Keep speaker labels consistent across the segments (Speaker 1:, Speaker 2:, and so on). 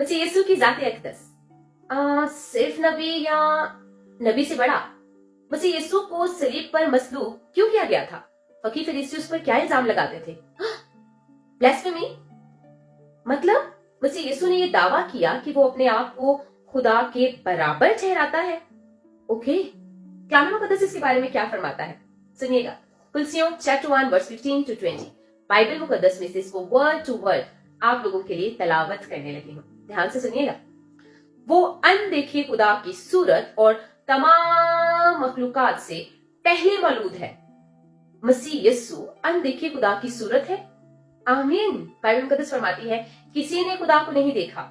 Speaker 1: मसीह यीशु की ज़ात अक़दस सिर्फ नबी या नबी से बड़ा? मसीह यीशु को सलीब पर मसलूब क्यों किया गया था? फकीर फरीसी उस पर क्या इल्जाम लगाते थे? ब्लास्फेमी, मतलब मसीह यीशु ने यह दावा किया कि वो अपने आप को खुदा के बराबर ठहराता है। ओके, कलाम मुकद्दस इसके बारे में क्या फरमाता है? सुनिएगा, कुलसियों चैप्टर 1 वर्स 15 to 20। बाइबल मुकद्दस में से इसको वर्ड टू वर्ड आप लोगों के लिए तलावत करने लगी हूँ, ध्यान से सुनिएगा। वो अनदेखे खुदा की सूरत और तमाम मखलूकात से पहले मौजूद है। मसीह यीशु अनदेखे खुदा की सूरत है। आमीन। बाइबल मुकद्दस फरमाती है किसी ने खुदा को नहीं देखा,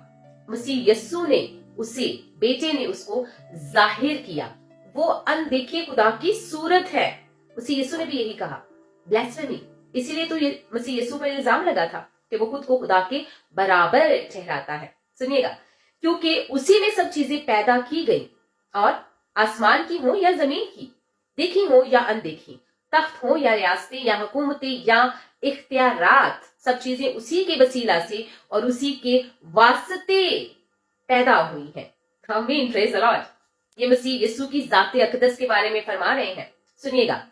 Speaker 1: मसीह यीशु ने उसे, बेटे ने उसको जाहिर किया। वो अनदेखे खुदा की सूरत है। मसीह यीशु ने भी यही कहा। ब्लास्फेमी, इसीलिए तो ये मसीह यीशु पर इल्जाम लगा था कि वो खुद को खुदा के बराबर ठहराता है। सुनिएगा, क्योंकि उसी में सब चीजें पैदा की गई, और आसमान की हो या जमीन की, देखी हो या अनदेखी, तख्त हो या रियासतें या हुकूमतें या इख्तियारात, सब चीजें उसी के वसीला से और उसी के वास्ते पैदा हुई है। आमीन, प्रेज़ द लॉर्ड। ये मसीह यीशु की ज़ात अक़दस के बारे में फरमा रहे हैं। सुनिएगा,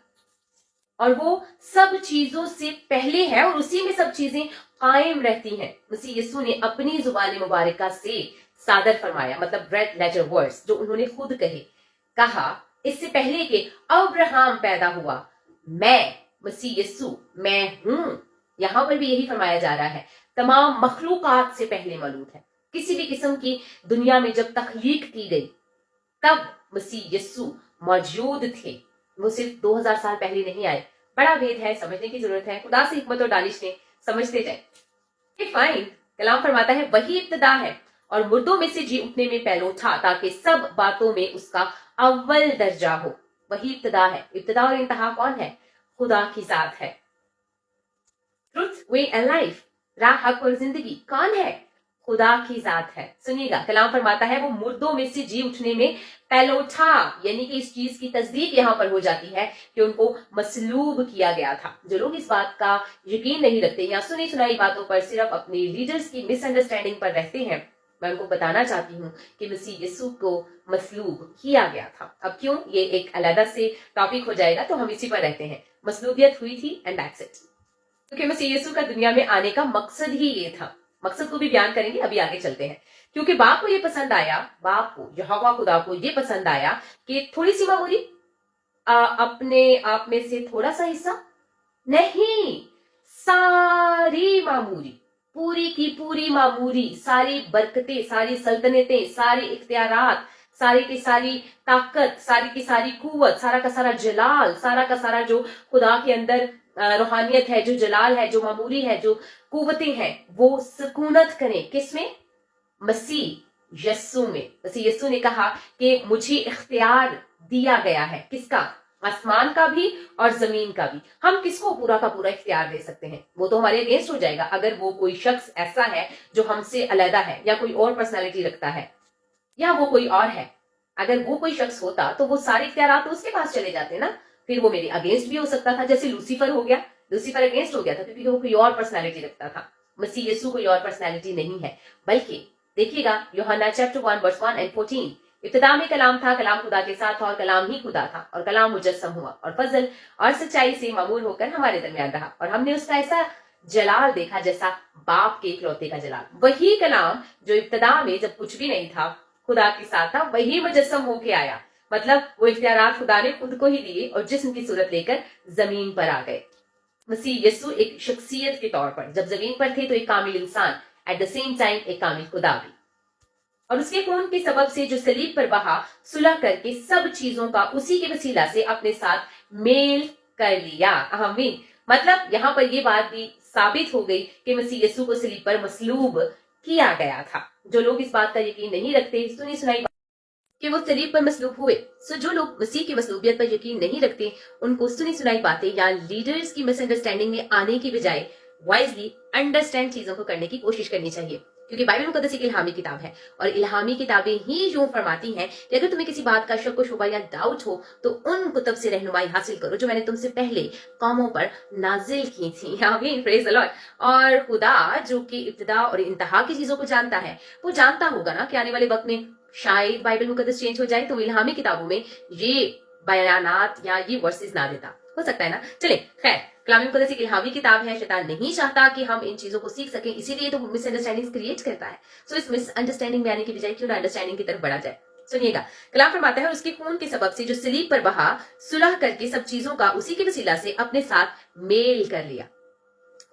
Speaker 1: और वो सब चीजों से पहले है और उसी में सब चीजें कायम रहती हैं। मसीह यीशु ने अपनी जुबान मुबारका से सादर फरमाया, मतलब रेड लेटर वर्ड्स जो उन्होंने खुद कहा इससे पहले कि अब्राहम पैदा हुआ, मैं मसीह यीशु मैं हूं। यहां पर भी यही फरमाया जा रहा है, तमाम मखलूकात से पहले मौजूद है। किसी भी किस्म की दुनिया में जब तख्लीक की गई तब मसीह यीशु मौजूद थे। वो सिर्फ 2000 साल पहले नहीं आए। बड़ा भेद है, समझने की जरूरत है। खुदा से हिकमत और दानिश ने समझते जाए। फाइन, कलाम फरमाता है वही इब्तिदा है और मुर्दों में से जी उठने में पहलो था, ताकि सब बातों में उसका अव्वल दर्जा हो। वही इब्तिदा है। इब्तिदा और इंतहा कौन है? खुदा की जात है। ट्रुथ, वे एंड लाइफ, राह, हक और जिंदगी कौन है? खुदा की जात है। सुनिएगा, कलाम फरमाता है वो मुर्दों में से जी उठने में पहलो था, यानी कि इस चीज की तस्दीक यहाँ पर हो जाती है कि उनको मसलूब किया गया था। जो लोग इस बात का यकीन नहीं रखते या सुनी सुनाई बातों पर सिर्फ अपने लीडर्स की मिसअंडरस्टैंडिंग पर रहते हैं, मैं उनको बताना चाहती हूँ कि मसीह यीशु को मसलूब किया गया था। अब क्यों, ये एक अलग से टॉपिक हो जाएगा, तो हम इसी पर रहते हैं। मसलूबियत हुई थी एंड दैट्स इट। क्योंकि मसीह यीशु का दुनिया में आने का मकसद ही ये था। मकसद को भी बयान करेंगे, अभी आगे चलते हैं। क्योंकि बाप को ये पसंद आया, बाप को, यहोवा खुदा को ये पसंद आया कि थोड़ी सी मामूली, अपने आप में से थोड़ा सा हिस्सा नहीं, सारी मामूली, पूरी की पूरी मामूली, सारी बरकतें, सारी सल्तनतें, सारे इख्तियारात, सारी की सारी ताकत, सारी की सारी कुव्वत, सारा का सारा जलाल, सारा का सारा जो खुदा के अंदर रूहानियत है, जो जलाल है, जो मामूली है, जो कुव्वतें हैं, वो सुकूनत करें किसमें? मसीह यस्सु में। मसीह यस्सु ने कहा कि मुझे इख्तियार दिया गया है, किसका? आसमान का भी और जमीन का भी। हम किसको पूरा का पूरा इख्तियार दे सकते हैं? वो तो हमारे अगेंस्ट हो जाएगा अगर वो कोई शख्स ऐसा है जो हमसे अलहदा है या कोई और पर्सनालिटी रखता है या वो कोई और है। अगर वो कोई शख्स होता तो वो सारे इख्तियार तो उसके पास चले जाते ना, फिर वो मेरे अगेंस्ट भी हो सकता था। जैसे लूसीफर हो गया, लूसीफर अगेंस्ट हो गया था क्योंकि वो कोई और पर्सनालिटी रखता था। मसीह यीशु कोई और पर्सनालिटी नहीं है, बल्कि देखिएगा यूहन्ना चैप्टर 1 वर्स 1 and 14, इब्तिदा में कलाम था, कलाम खुदा के साथ था और कलाम ही खुदा था और कलाम मुजस्सम हुआ और फजल और सच्चाई से मामूर होकर हमारे दरमियान रहा और हमने उसका ऐसा जलाल देखा जैसा बाप के इकलौते का जलाल। वही कलाम जो इब्तिदा में जब कुछ भी नहीं था खुदा के साथ था, वही मुजस्सम होके आया। मतलब वो इख्तियारात खुदा ने खुद को ही दिए और जिस्म की सूरत लेकर जमीन पर आ गए। मसीह यीशु एक शख्सियत के तौर पर जब जमीन पर थे तो एक कामिल इंसान, एट द सेम टाइम एक कामिल खुदा भी। और उसके खून के सबब से जो सलीब पर बहा, सुलह करके सब चीजों का उसी के वसीला से अपने साथ मेल कर लिया। आमीन। मतलब यहाँ पर ये बात भी साबित हो गई कि मसीह यीशु को सलीब पर मसलूब किया गया था। जो लोग इस बात का यकीन नहीं रखते, सुनी सुनाई कि वो सलीब पर मसलूब हुए, सो जो लोग मसीह की मसलूबियत पर यकीन नहीं रखते, उनको सुनी सुनाई बातें या लीडर्स की मिसअंडरस्टैंडिंग में आने की बजाय वाइजली अंडरस्टैंड चीजों को करने की कोशिश करनी चाहिए। क्योंकि बाइबल मुकद्दस एक इल्हामी किताब है और इल्हामी किताबें ही यूं फरमाती हैं कि अगर तुम्हें किसी बात का शक व शुबा या डाउट हो तो उन कुतुब से रहनुमाई हासिल करो जो मैंने तुमसे पहले कौमों पर नाजिल की थी। आमीन, प्रेज द लॉर्ड। और खुदा जो कि इब्तिदा और इंतहा की चीजों को जानता है, वो जानता होगा ना कि आने वाले वक्त में शायद बाइबल मुकद्दस चेंज हो जाए, तो इल्हामी किताबों में ये बयानात या ये वर्सेस ना देता, हो सकता है ना। चले, खैर, कलाम मुकद्दस एक इल्हामी किताब है। शैतान नहीं चाहता कि हम इन चीजों को सीख सकें, इसीलिए तो मिसअंडरस्टैंडिंग क्रिएट करता है। सो इस मिसअंडरस्टैंडिंग में आने की बजाय क्यों ना अंडरस्टैंडिंग की तरफ बढ़ा जाए। सुनिएगा, कलाम फरमाता है, उसके खून के सबब से जो सलीब पर बहा, सुलह करके सब चीजों का उसी के वसीला से अपने साथ मेल कर लिया।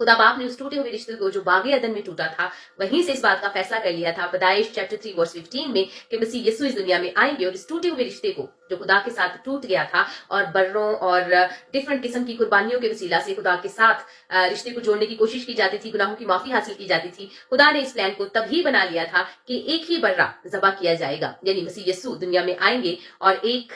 Speaker 1: खुदा बाप ने उस टूटे हुए रिश्ते को जो बागे अदन में टूटा था, वहीं से इस बात का फैसला कर लिया था पैदाइश चैप्टर 3 वर्स 15 में कि मसीह यीशु इस दुनिया में आएंगे और इस टूटे हुए रिश्ते को जो खुदा के साथ टूट गया था और बर्रों और डिफरेंट किस्म की कुर्बानियों के वसीला से खुदा के साथ रिश्ते को जोड़ने की कोशिश की जाती थी, गुनाहों की माफी हासिल की जाती थी। खुदा ने इस प्लान को तभी बना लिया था कि एक ही बर्रा ज़बह किया जाएगा, यानी मसीह यीशु दुनिया में आएंगे और एक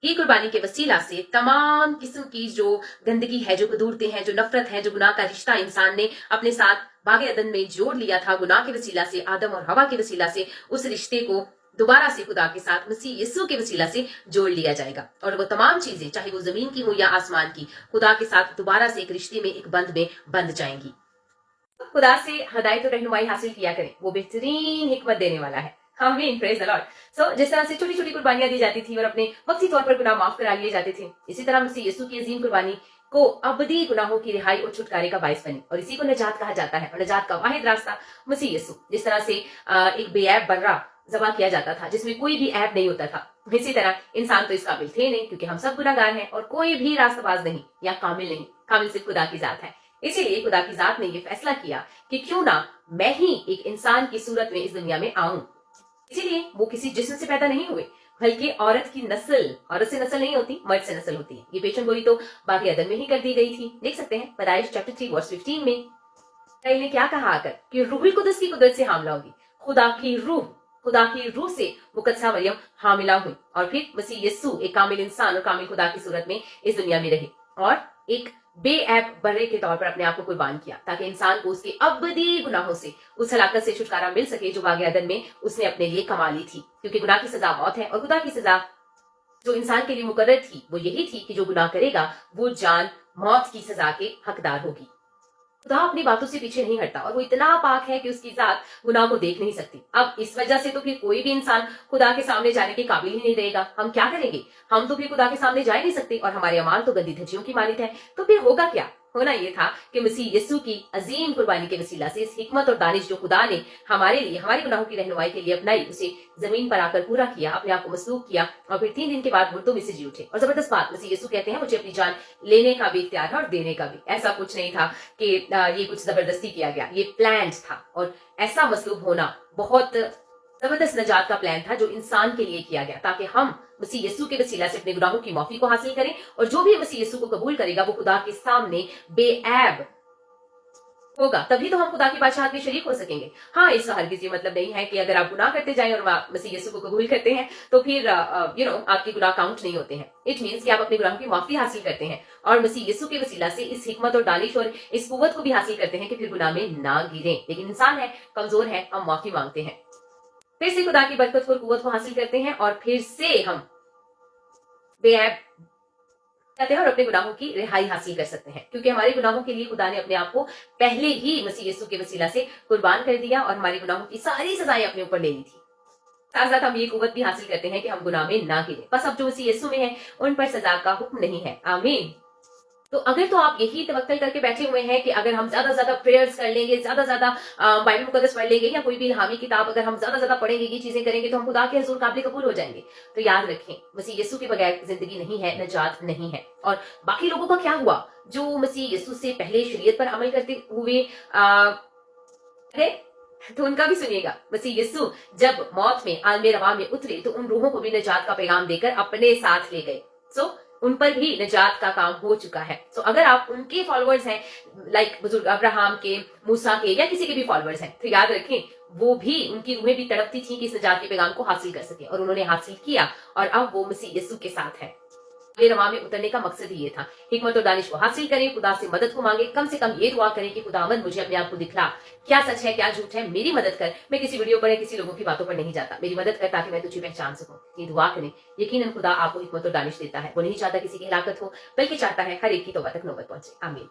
Speaker 1: ही कुर्बानी के वसीला से तमाम किस्म की जो गंदगी है, जो कदूरतें हैं, जो नफरत है, जो गुनाह का रिश्ता इंसान ने अपने साथ बागे अदन में जोड़ लिया था गुनाह के वसीला से, आदम और हवा के वसीला से, उस रिश्ते को दोबारा से खुदा के साथ मसीह यीशु के वसीला से जोड़ लिया जाएगा। और वो तमाम चीजें, चाहे वो जमीन की हो या आसमान की, खुदा के साथ दोबारा से एक रिश्ते में, एक बंध में बंध जाएंगी। खुदा से हदायत और रहनुमाई हासिल किया करें, वो बेहतरीन हिकमत देने वाला है। आमीन, प्रेज द लॉर्ड। सो जिस तरह से छोटी छोटी कुर्बानियां दी जाती थी और अपने वक्ती तौर पर गुनाह माफ करा लिए जाते थे, इसी तरह मसीह यीशु की अजीम कुर्बानी को अबदी गुनाहों की रिहाई और छुटकारे का बाइस बनी, और इसी को नजात कहा जाता है। और नजात का वाहिद रास्ता मसीह यीशु। जिस तरह से एक बेऐब बर्रा ज़बह किया जाता था जिसमें कोई भी ऐब नहीं होता था, इसी तरह इंसान तो इस काबिल थे नहीं, क्योंकि हम सब गुनाहगार हैं और कोई भी रास्तबाज नहीं या कामिल नहीं। कामिल सिर्फ खुदा की जात है। इसीलिए खुदा की जात ने यह फैसला किया कि क्यों ना मैं ही एक इंसान की सूरत में इस दुनिया में आऊं। इसीलिए वो किसी जिस्म से पैदा नहीं हुए, बल्कि औरत की नस्ल, औरत से नस्ल नहीं होती, मर्द से नस्ल होती है। ये पेशन गोई तो बागी अदन में ही कर दी गई थी। देख सकते हैं पैदाइश चैप्टर 3 वर्स 15 में इसराइल ने क्या कहा आकर कि रूहुल कुदस की कुदरत से हामला होगी। खुदा की रूह से मुकद्दसा मरियम हामिला हुई और फिर मसीह यीशु एक कामिल इंसान और कामिल खुदा की सूरत में इस दुनिया में रहे और एक बेऐब बर्रे के तौर पर अपने आप को कुर्बान किया, ताकि इंसान को उसके अबदी गुनाहों से, उस हलाकत से छुटकारा मिल सके जो बागे अदन में उसने अपने लिए कमा ली थी। क्योंकि गुनाह की सजा मौत है और खुदा की सजा जो इंसान के लिए मुकर्रर थी वो यही थी कि जो गुनाह करेगा वो जान मौत की सजा के हकदार होगी। खुदा अपनी बातों से पीछे नहीं हटता और वो इतना पाक है कि उसकी जात गुनाह को देख नहीं सकती। अब इस वजह से तो फिर कोई भी इंसान खुदा के सामने जाने के काबिल ही नहीं रहेगा। हम क्या करेंगे? हम तो फिर खुदा के सामने जा ही नहीं सकते और हमारे अमाल तो गंदी धज्जियों की मालिक है। तो फिर होगा क्या? होना ये था कि मसीह यीशु की अजीम कुर्बानी के वसीला से इस हिकमत और दानिश जो खुदा ने हमारे लिए, हमारे गुनाहों की रहनुमाई के लिए अपनाई, उसे जमीन पर आकर पूरा किया, अपने आप को मसलूब किया और फिर 3 दिन के बाद मुर्दों में से जी उठे। और जबरदस्त बात, मसीह यीशु कहते हैं मुझे अपनी जान लेने का भी इख्तियार है और देने का भी। ऐसा कुछ नहीं था कि ये कुछ जबरदस्ती किया गया, ये प्लान था। और ऐसा मसलूब होना बहुत जबरदस्त नजात का प्लान था जो इंसान के लिए किया गया, ताकि हम मसीह यीशु के वसीला से अपने गुनाहों की माफी को हासिल करें और जो भी मसीह यीशु को कबूल करेगा वो खुदा के सामने बेऐब होगा। तभी तो हम खुदा की बादशाहत में शरीक हो सकेंगे। हाँ, इसका हरगिज़ ये मतलब नहीं है कि अगर आप गुनाह करते जाएं और मसीह यीशु को कबूल करते हैं तो फिर आपके गुनाह काउंट नहीं होते हैं। इट मीन्स कि आप अपने गुनाहों की माफी हासिल करते हैं और मसीह यीशु के वसीला से इस हिकमत और दानिश और इस कुव्वत को भी हासिल करते हैं कि फिर गुनाह में ना गिरें। लेकिन इंसान है, कमजोर है, हम माफी मांगते हैं, फिर से खुदा की बरकत और कुव्वत को हासिल करते हैं और फिर से हम बेऐब कहते हैं और अपने गुनाहों की रिहाई हासिल कर सकते हैं, क्योंकि हमारे गुनाहों के लिए खुदा ने अपने आप को पहले ही मसीह यीशु के वसीला से कुर्बान कर दिया और हमारे गुनाहों की सारी सजाएं अपने ऊपर ले ली थी। साथ साथ हम ये कुव्वत भी हासिल करते हैं कि हम गुनाह में ना गिरे। बस अब जो मसीह यीशु में है उन पर सजा का हुक्म नहीं है। आमीन। तो अगर तो आप यही तवक्कल करके बैठे हुए हैं कि अगर हम ज्यादा ज्यादा प्रेयर्स कर लेंगे, ज्यादा ज्यादा बाइबल मुकद्दस पढ़ लेंगे या कोई भी इल्हामी किताब अगर हम ज्यादा ज्यादा पढ़ेंगे, ये चीजें करेंगे तो हम खुदा के हुजूर काबिल कबूल हो जाएंगे, तो याद रखें मसीह यीशु के बगैर जिंदगी नहीं है, नजात नहीं है। और बाकी लोगों का क्या हुआ जो मसीह यीशु से पहले शरीयत पर अमल करते हुए तो उनका भी सुनिएगा। मसीह यीशु जब मौत में आलमे रवा में उतरे तो उन रूहों को भी नजात का पैगाम देकर अपने साथ ले गए। सो उन पर भी नजात का काम हो चुका है। तो अगर आप उनके फॉलोअर्स हैं, लाइक बुजुर्ग अब्राहम के, मूसा के या किसी के भी फॉलोअर्स हैं, तो याद रखें वो भी, उनकी रूहें भी तड़पती थी कि इस नजात के पैगाम को हासिल कर सके और उन्होंने हासिल किया और अब वो मसीह यीशु के साथ है। ये रवा में उतरने का मकसद ही ये था। हिकमत और दानिश को हासिल करें, खुदा से मदद को मांगे, कम से कम ये दुआ करें कि खुदावंद मुझे अपने आप को दिखला, क्या सच है क्या झूठ है, मेरी मदद कर। मैं किसी वीडियो पर या किसी लोगों की बातों पर नहीं जाता, मेरी मदद कर ताकि मैं तुझे पहचान सकूं। ये दुआ करें, यकीनन खुदा आपको हिकमत और दानिश देता है। वो नहीं चाहता किसी की हिलाकत हो, बल्कि चाहता है हर एक की तौबा तक नौबत पहुंचे। आमीन।